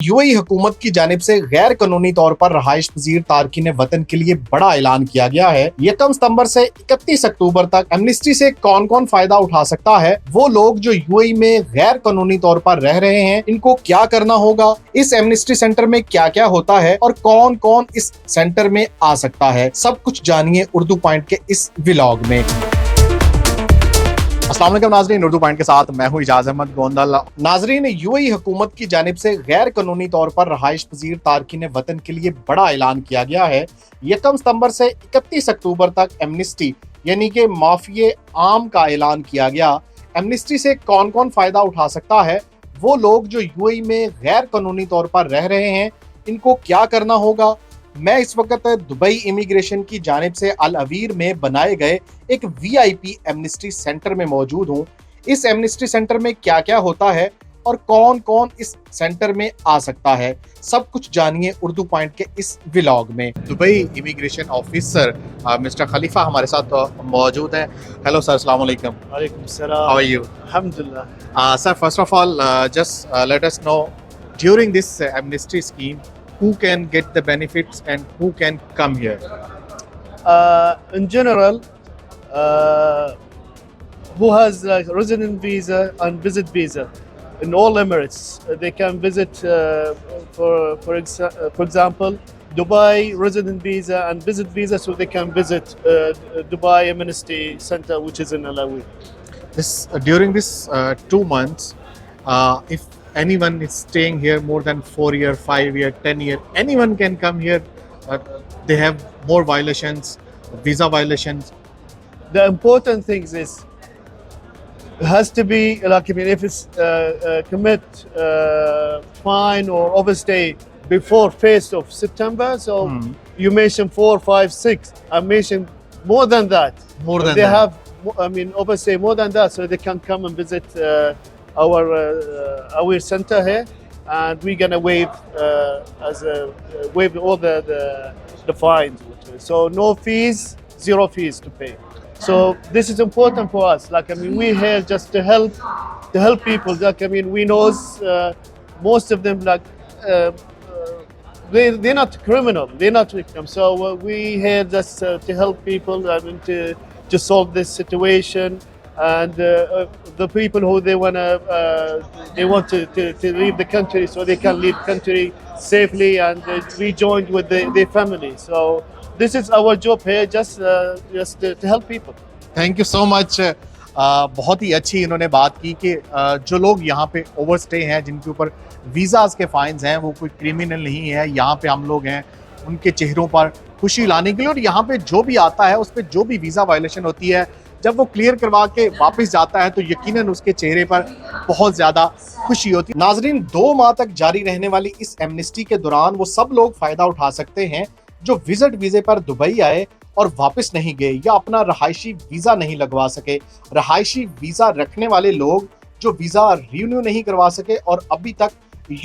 UAE हुकूमत की जानिब से गैर कानूनी तौर पर रहाइश पजीर तारकीन वतन के लिए बड़ा ऐलान किया गया है। 1 सितंबर से 31 अक्टूबर तक एमनेस्टी से कौन कौन फायदा उठा सकता है, वो लोग जो यूएई में गैर कानूनी तौर पर रह रहे हैं, इनको क्या करना होगा, इस एमनेस्टी सेंटर में क्या क्या होता है और कौन कौन इस सेंटर में आ सकता है, सब कुछ जानिए उर्दू पॉइंट के इस व्लॉग में। अस्सलाम वालेकुम नाजरीन, उर्दू पॉइंट के साथ मैं हूं इजाज अहमद गोंदल। नाजरीन, यूएई हुकूमत की जानिब से गैर कानूनी तौर पर रहाइश पजीर तारकीन वतन के लिए बड़ा ऐलान किया गया है। 1 सितंबर से 31 अक्टूबर तक एमनेस्टी यानी कि माफिए आम का ऐलान किया गया। एमनेस्टी से कौन कौन फायदा उठा सकता है, वो लोग जो यूएई में गैर कानूनी तौर पर रह रहे हैं, इनको क्या करना होगा। मैं इस वक्त दुबई इमिग्रेशन की जानिब से अल अवीर में बनाए गए एक वीआईपी एमनेस्टी सेंटर में मौजूद हूँ। इस एमनेस्टी सेंटर में क्या क्या होता है और कौन कौन इस सेंटर में आ सकता है, सब कुछ जानिए उर्दू पॉइंट के इस व्लॉग में। दुबई इमिग्रेशन ऑफिसर मिस्टर खलीफा हमारे साथ मौजूद हैं। हेलो सर, अस्सलाम वालेकुम। वालेकुम सलाम। How are you? अल्हम्दुलिल्लाह। Sir, first of all just let us know during this amnesty scheme who can get the benefits and who can come here? In general, who has resident visa and visit visa in all Emirates, they can visit. For example, Dubai resident visa and visit visa, so they can visit Dubai Amnesty Center, which is in Al Awi. During this 2 months, if anyone is staying here more than 4 year, 5 year, 10 year, anyone can come here. They have more violations, visa violations. The important things is it has to be like, I mean, if it's commit fine or overstay before 1st of September, so you mentioned 4, 5, 6. I mentioned more than that. More than they that. have, I mean, overstay more than that, so they can come and visit our center here, and we're gonna waive waive all the fines. So no fees, zero fees to pay. So this is important for us. Like, I mean, we're here just to help people. Like, I mean, we know most of them, like, they're not criminal, they're not victims. So we're here just to help people. I mean, to solve this situation. And the people who they want to leave the country, so they can leave country safely and rejoin with their family. So this is our job here, just to help people. Thank you so much. बहुत ही अच्छी इन्होंने बात की कि जो लोग यहाँ पे ओवरस्टे हैं, जिनके ऊपर वीज़ाज के फाइन्स हैं, वो कोई क्रिमिनल नहीं है। यहाँ पे हम लोग हैं उनके चेहरों पर खुशी लाने के लिए, और यहाँ पे जो भी आता है उस पर जो भी वीज़ा वायलेशन होती है, जब वो क्लियर करवा के वापस जाता है तो यकीनन उसके चेहरे पर बहुत ज़्यादा खुशी होती है। नाजरीन, 2 माह तक जारी रहने वाली इस एमनेस्टी के दौरान वो सब लोग फ़ायदा उठा सकते हैं जो विजिट वीज़े पर दुबई आए और वापस नहीं गए या अपना रहायशी वीज़ा नहीं लगवा सके। रहायशी वीज़ा रखने वाले लोग जो वीज़ा रिन्यू नहीं करवा सके और अभी तक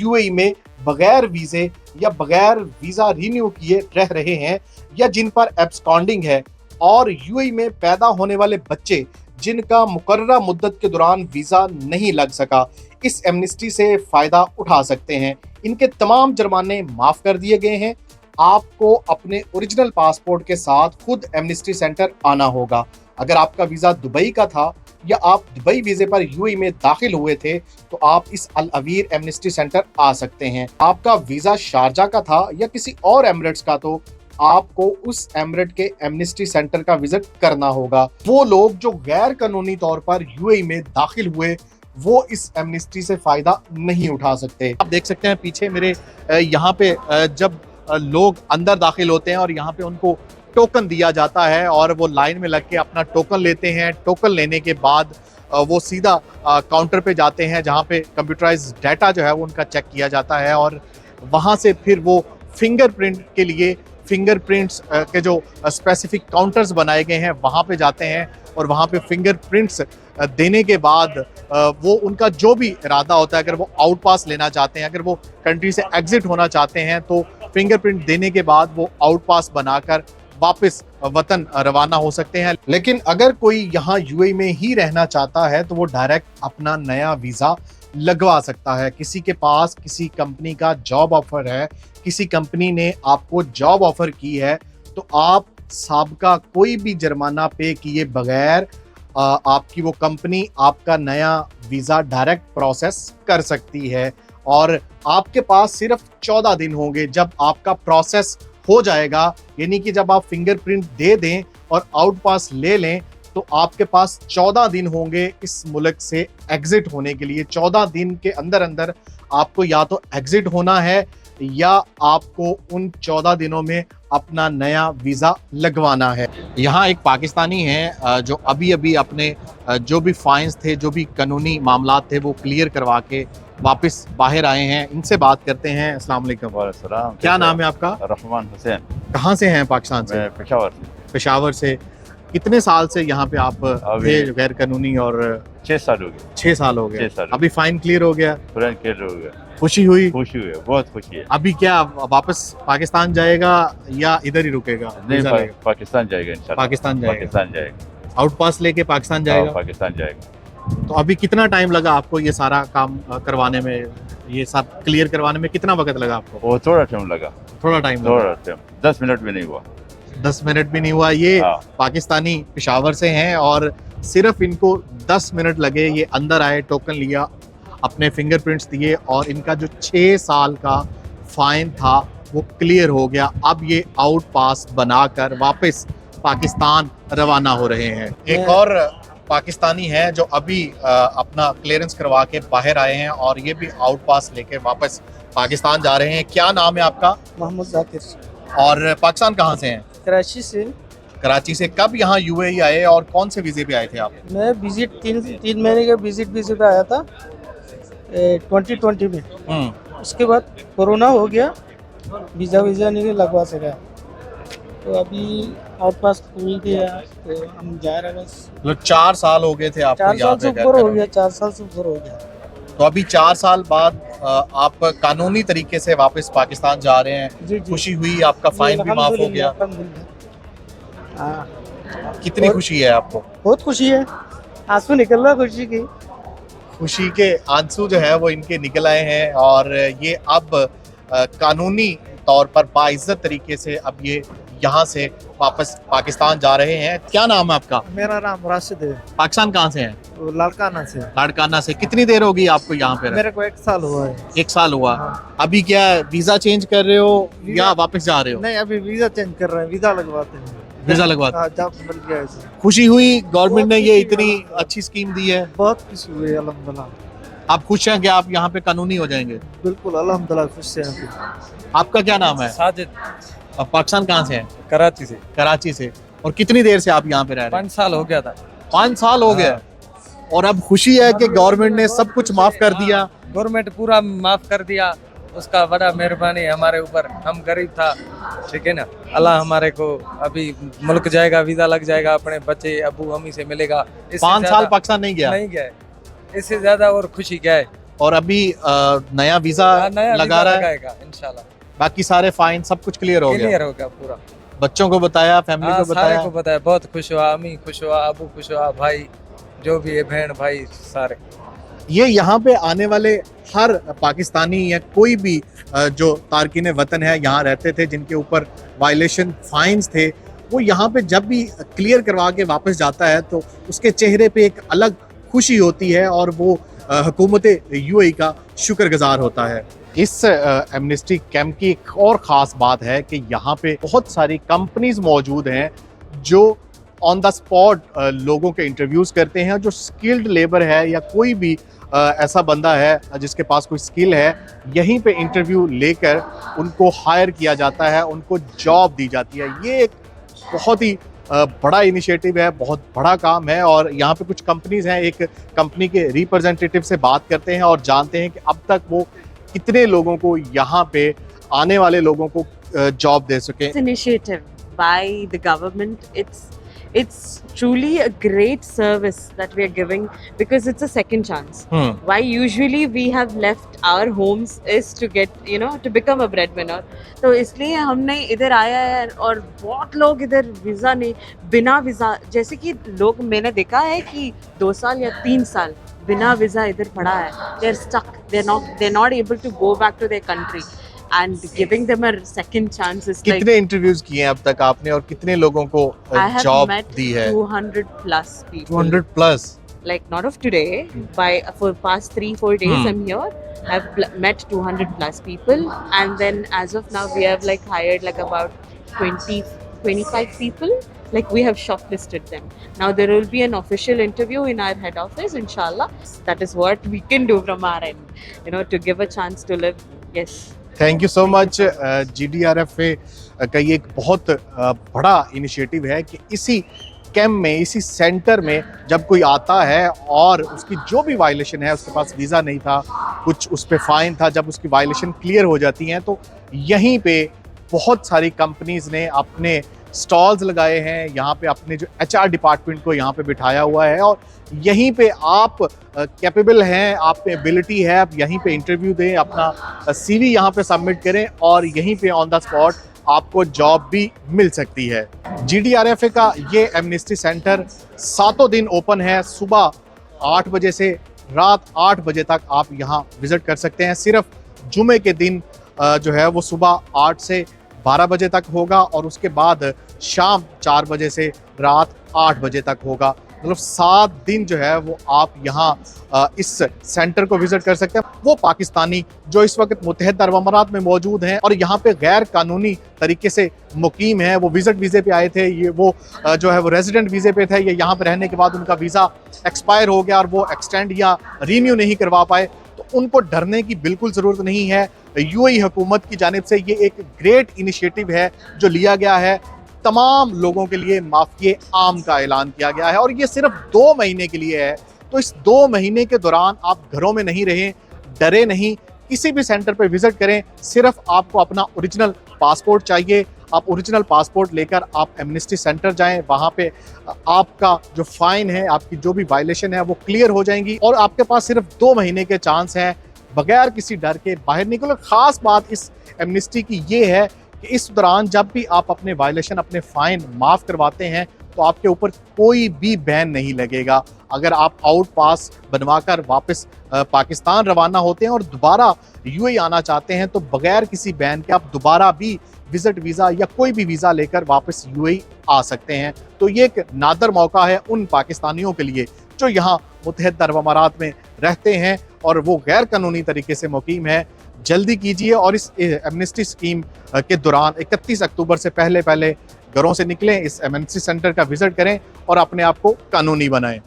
यूएई में बगैर वीज़े या बगैर वीज़ा रिन्यू किए रह रहे हैं, या जिन पर एब्सकॉन्डिंग है, और यूएई में पैदा होने वाले बच्चे जिनका मुकर्ररा मुद्दत के दौरान वीज़ा नहीं लग सका, इस एमनेस्टी से फ़ायदा उठा सकते हैं। इनके तमाम जुर्माने माफ़ कर दिए गए हैं। आपको अपने ओरिजिनल पासपोर्ट के साथ खुद एमनेस्टी सेंटर आना होगा। अगर आपका वीज़ा दुबई का था या आप दुबई वीज़े पर यूएई में दाखिल हुए थे, तो आप इस अल अवीर एमनेस्टी सेंटर आ सकते हैं। आपका वीज़ा शारजा का था या किसी और एमिरेट्स का, तो आपको उस एमिरेट के एमनेस्टी सेंटर का विजिट करना होगा। वो लोग जो गैर कानूनी तौर पर यूएई में दाखिल हुए, वो इस एमनेस्टी से फायदा नहीं उठा सकते। आप देख सकते हैं पीछे मेरे, यहाँ पे जब लोग अंदर दाखिल होते हैं और यहाँ पे उनको टोकन दिया जाता है और वो लाइन में लग के अपना टोकन लेते हैं। टोकन लेने के बाद वो सीधा काउंटर पे जाते हैं, जहाँ पे कंप्यूटराइज्ड डाटा जो है वो उनका चेक किया जाता है, और वहाँ से फिर वो फिंगरप्रिंट के लिए फिंगरप्रिंट्स के जो स्पेसिफिक काउंटर्स बनाए गए हैं वहाँ पे जाते हैं, और वहाँ पे फिंगरप्रिंट्स देने के बाद वो उनका जो भी इरादा होता है, अगर वो आउट पास लेना चाहते हैं, अगर वो कंट्री से एग्जिट होना चाहते हैं, तो फिंगरप्रिंट देने के बाद वो आउट पास बनाकर वापस वतन रवाना हो सकते हैं। लेकिन अगर कोई यहाँ यूएई में ही रहना चाहता है, तो वो डायरेक्ट अपना नया वीज़ा लगवा सकता है। किसी के पास किसी कंपनी का जॉब ऑफर है, किसी कंपनी ने आपको जॉब ऑफर की है, तो आप साबका कोई भी जुर्माना पे किए बगैर आपकी वो कंपनी आपका नया वीज़ा डायरेक्ट प्रोसेस कर सकती है। और आपके पास सिर्फ 14 दिन होंगे जब आपका प्रोसेस हो जाएगा, यानी कि जब आप फिंगरप्रिंट दे दें और आउट पास ले लें तो आपके पास 14 दिन होंगे इस मुल्क से एग्जिट होने के लिए। 14 दिन के अंदर अंदर आपको या तो एग्जिट होना है या आपको उन 14 दिनों में अपना नया वीज़ा लगवाना है। यहाँ एक पाकिस्तानी है जो अभी अभी अपने जो भी फाइन्स थे, जो भी कानूनी मामलात थे, वो क्लियर करवा के वापस बाहर आए हैं। इनसे बात करते हैं। अस्सलाम वालेकुम। वालेकुम। क्या नाम है आपका? रहमान हुसैन। कहाँ से हैं? पाकिस्तान से? मैं पेशावर से। पेशावर से। कितने साल से यहाँ पे आप थे गैर कानूनी? और 6 साल हो गए। 6 साल हो गए। 6 साल। अभी फाइन क्लियर हो गया? तुरंत क्लियर हो गया। खुशी हुई? खुशी हुई है, बहुत खुशी है। अभी क्या वापस पाकिस्तान जाएगा या इधर ही रुकेगा? नहीं, पाकिस्तान जाएगा इंशाल्लाह। पाकिस्तान जाएगा। पाकिस्तान जाएगा। आउट पास लेके पाकिस्तान जाएगा? पाकिस्तान जाएगा। तो अभी कितना टाइम लगा आपको ये सारा काम करवाने में, ये सब क्लियर करवाने में कितना वक्त लगा आपको? वो थोड़ा टाइम लगा। थोड़ा टाइम थोड़ा टाइम, 10 मिनट भी नहीं हुआ। 10 मिनट भी नहीं हुआ। ये पाकिस्तानी पेशावर से हैं और सिर्फ इनको 10 मिनट लगे। ये अंदर आए, टोकन लिया, अपने फिंगरप्रिंट्स दिए और इनका जो 6 साल का फाइन था वो क्लियर हो गया। अब ये आउट पास बनाकर वापस पाकिस्तान रवाना हो रहे हैं। एक और पाकिस्तानी है जो अभी अपना क्लियरेंस करवा के बाहर आए हैं और ये भी आउट पास लेके वापस पाकिस्तान जा रहे हैं। क्या नाम है आपका? मोहम्मद जाकिर। और पाकिस्तान कहाँ से हैं? कराची से। कराची से। कब यहाँ यूएई आए और कौन से वीज़े पे आए थे आप? मैं विजिट 3 महीने का विजिट वीज़े पे आया था 2020 में। उसके बाद कोरोना हो गया, वीज़ा नहीं लगवा सका, तो अभी आउट पास मिल गया तो हम जा रहे हैं बस। मतलब 4 साल हो गए थे आपको? 4 साल से ऊपर हो गया। 4 साल से ऊपर हो गया। तो अभी 4 साल बाद आप कानूनी तरीके से वापस पाकिस्तान जा रहे हैं। जी जी। खुशी हुई? आपका फाइन भी माफ हो गया? हाँ, कितनी खुशी है आपको? बहुत खुशी है, आंसू निकल रहा खुशी की। खुशी के आंसू जो है वो इनके निकल आए हैं और ये अब कानूनी तौर पर बाइज्जत तरीके से अब ये यहाँ से वापस पाकिस्तान जा रहे हैं। क्या नाम है आपका? मेरा नाम राशिद है। पाकिस्तान कहाँ से हैं? लाड़काना से। लाड़काना से। कितनी देर होगी आपको यहाँ पे? मेरे को 1 साल हुआ है। 1 साल हुआ। हाँ। अभी क्या वीजा चेंज कर रहे हो या वापस जा रहे हो? नहीं, अभी वीजा चेंज कर रहे हैं, वीजा लगवाते हैं। वीजा लगवाते? हाँ, जॉब मिल गया है। खुशी हुई गवर्नमेंट ने ये इतनी अच्छी स्कीम दी है? बहुत खुशी हुई अल्हम्दुलिल्लाह। आप खुश हैं कि आप यहाँ पे कानूनी हो जाएंगे? बिल्कुल अल्हम्दुलिल्लाह खुश हैं। आपका क्या नाम है? साजिद। आप पाकिस्तान कहाँ से हैं? कराची से। कराची से। और कितनी देर से आप यहाँ पे रह रहे हैं? 5 साल हो गया था। 5 साल हो गया। और अब खुशी है कि गवर्नमेंट ने सब कुछ माफ कर दिया? गवर्नमेंट पूरा माफ कर दिया, उसका बड़ा मेहरबानी है हमारे ऊपर। हम गरीब था, ठीक है ना। अल्लाह हमारे को अभी मुल्क जाएगा, वीजा लग जाएगा, अपने बच्चे अबू अम्मी से मिलेगा। 5 साल पाकिस्तान नहीं गया? नहीं गया, इससे ज्यादा और खुशी क्या है। और अभी नया वीजा लगा रहा है इंशाल्लाह। बाकी सारे फाइन सब कुछ क्लियर हो गया? क्लियर हो गया पूरा। बच्चों को बताया, फैमिली को बताया? सारे को बताया। बहुत खुश हुआ, अम्मी खुश हुआ, अबू खुश हुआ, भाई जो भी है, बहन भाई सारे। ये यहाँ पे आने वाले हर पाकिस्तानी या कोई भी जो तारकीन वतन है यहाँ रहते थे जिनके ऊपर वायलेशन फाइन्स थे, वो यहाँ पे जब भी क्लियर करवा के वापस जाता है तो उसके चेहरे पे एक अलग खुशी होती है और वो हुकूमत यूएई का शुक्रगुजार होता है। इस एमनेस्टी कैंप की एक और ख़ास बात है कि यहाँ पे बहुत सारी कंपनीज मौजूद हैं जो ऑन द स्पॉट लोगों के इंटरव्यूज़ करते हैं। जो स्किल्ड लेबर है या कोई भी ऐसा बंदा है जिसके पास कोई स्किल है, यहीं पे इंटरव्यू लेकर उनको हायर किया जाता है, उनको जॉब दी जाती है। ये एक बहुत ही बड़ा इनिशिएटिव है, बहुत बड़ा काम है। और यहाँ पे कुछ कंपनीज हैं, एक कंपनी के रिप्रेजेंटेटिव से बात करते हैं और जानते हैं कि अब तक वो कितने लोगों को यहाँ पे आने वाले लोगों को जॉब दे सके। Initiative by the government, it's truly a great service that we are giving because it's a second chance. Why usually we have left our homes is to get, to become a breadwinner. तो इसलिए हमने इधर आया है और बहुत लोग इधर वीज़ा नहीं, बिना वीज़ा, जैसे कि लोग मैंने देखा है कि 2 साल या 3 साल बिना वीजा इधर पड़ा है, they're stuck, they're not able to go back to their country, and giving them a second chance is like, कितने इंटरव्यूज किए हैं अब तक आपने और कितने लोगों को I have जॉब met दी है? 200 plus people. 200 plus. Like not of today, for past 3-4 days I'm here. I've met 200 plus people, and then as of now we have like hired like about 20-25 people. Like we have shortlisted them. Now there will be an official interview in our head office, inshallah. That is what we can do from our end, you know, to give a chance to live. Yes. Thank you so much. GDRFA का ये एक बहुत बड़ा initiative है कि इसी camp में, इसी सेंटर में जब कोई आता है और उसकी जो भी वायलेशन है, उसके पास वीज़ा नहीं था, कुछ उस पर फाइन था, जब उसकी वायलेशन क्लियर हो जाती हैं तो यहीं पे बहुत सारी कंपनीज ने अपने स्टॉल्स लगाए हैं, यहाँ पे अपने जो HR डिपार्टमेंट को यहाँ पे बिठाया हुआ है और यहीं पे आप कैपेबल हैं, आप में एबिलिटी है, आप यहीं पे इंटरव्यू दें, अपना CV यहाँ पे सबमिट करें और यहीं पे ऑन द स्पॉट आपको जॉब भी मिल सकती है। GDRFA का ये एमनेस्टी सेंटर 7 दिन ओपन है, सुबह 8 बजे से रात 8 बजे तक आप यहाँ विजिट कर सकते हैं। सिर्फ जुमे के दिन जो है वो सुबह 8 से 12 बजे तक होगा और उसके बाद शाम 4 बजे से रात 8 बजे तक होगा। मतलब 7 दिन जो है वो आप यहाँ इस सेंटर को विजिट कर सकते हैं। वो पाकिस्तानी जो इस वक्त मुत्तहिदा अरब अमारात में मौजूद हैं और यहाँ पे गैर कानूनी तरीके से मुकीम हैं, वो विजिट वीज़े पे आए थे, ये वो जो है वो रेजिडेंट वीज़े पे थे, ये यहाँ पे रहने के बाद उनका वीज़ा एक्सपायर हो गया और वो एक्सटेंड या रीन्यू नहीं करवा पाए, तो उनको डरने की बिल्कुल ज़रूरत नहीं है। UAE हुकूमत की जानिब से ये एक ग्रेट इनिशिएटिव है जो लिया गया है। तमाम लोगों के लिए माफ़िए आम का ऐलान किया गया है और ये सिर्फ 2 महीने के लिए है। तो इस 2 महीने के दौरान आप घरों में नहीं रहें, डरे नहीं, किसी भी सेंटर पर विजिट करें। सिर्फ आपको अपना ओरिजिनल पासपोर्ट चाहिए, आप ओरिजिनल पासपोर्ट लेकर आप एमनेस्टी सेंटर जाएं, वहाँ पे आपका जो फाइन है, आपकी जो भी वायलेशन है वो क्लियर हो जाएंगी और आपके पास सिर्फ 2 महीने के चांस हैं बगैर किसी डर के बाहर निकलो। ख़ास बात इस एमनेस्टी की ये है कि इस दौरान जब भी आप अपने वायलेशन, अपने फ़ाइन माफ़ करवाते हैं तो आपके ऊपर कोई भी बैन नहीं लगेगा। अगर आप आउट पास बनवाकर वापस पाकिस्तान रवाना होते हैं और दोबारा UAE आना चाहते हैं तो बगैर किसी बैन के आप दोबारा भी विजिट वीज़ा या कोई भी वीज़ा लेकर वापस UAE आ सकते हैं। तो ये एक नादर मौका है उन पाकिस्तानियों के लिए जो यहाँ मुत्तहिदा अरब अमारात में रहते हैं और वो गैर कानूनी तरीके से मुकीम है। जल्दी कीजिए और इस एमनेस्टी स्कीम के दौरान 31 अक्टूबर से पहले घरों से निकलें, इस एमनेस्टी सेंटर का विजिट करें और अपने आप को कानूनी बनाएं।